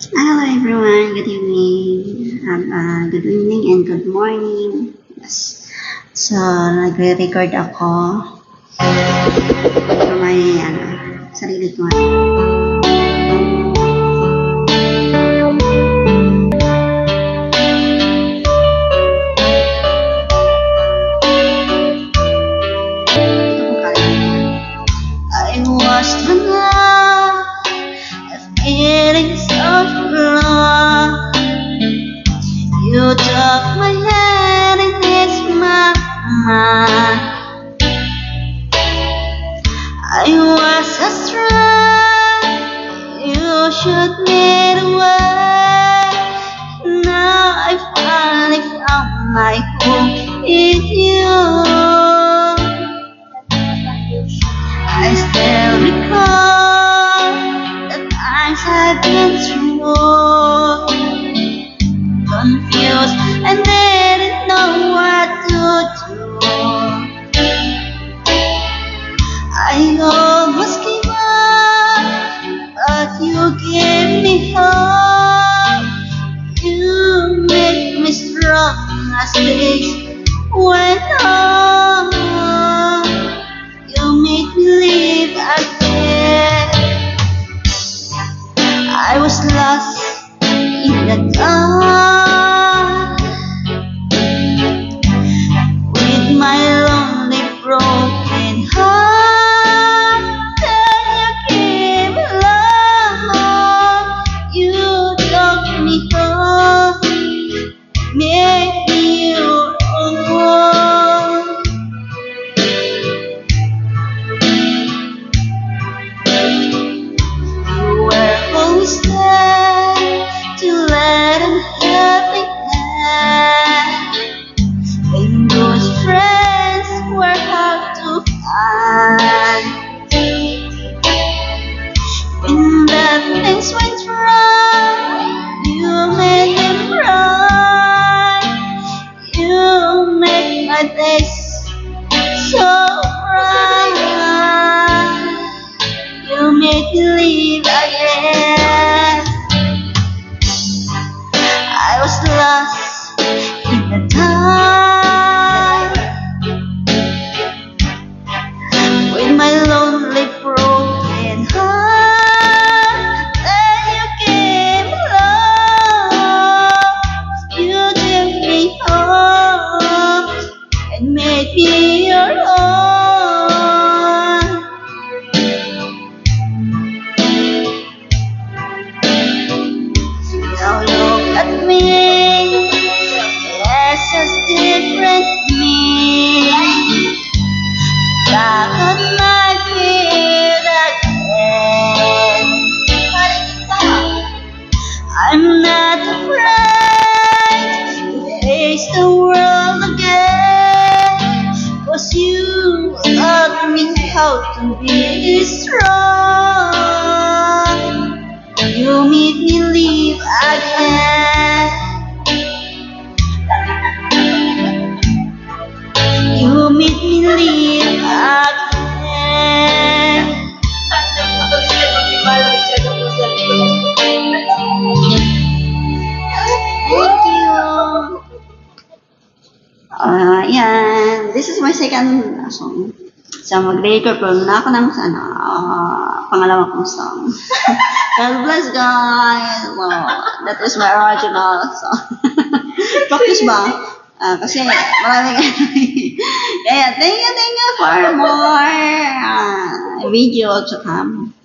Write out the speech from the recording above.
Hello everyone, good evening, good evening and good morning. Yes. So, nagre-record ako for my sarili ko. I was the love, a feeling of love. You took my hand and it's my mind. I was a strong, you should me away. Now I finally found my home in you. I still recall the times I've been through, confused and didn't know what to do. I almost gave up, but you gave me hope. You make me strong as days went on. You made me live again. I was lost in the dark with my lonely broken heart. Then you came along, you took me home, made me your own. You were always there to let a helping hand when those friends were hard to find. When the things went wrong, you made them right. You make my days so bright. You made me live again. I was lost in the dark with my lonely broken heart. Then you came along, you took me home and made me your own. Now look at me, yes, it's different me. Back on my feet again. I'm not afraid to face the world again, 'cause you taught me how to be strong. You made me live again. You made me live again. Thank you. Yan. This is my second song. So, mag-record na ako ng pangalawa kong song. God bless guys. So, that is my original song. Practice ba? Kasi maraming kaya thank you for more video to come.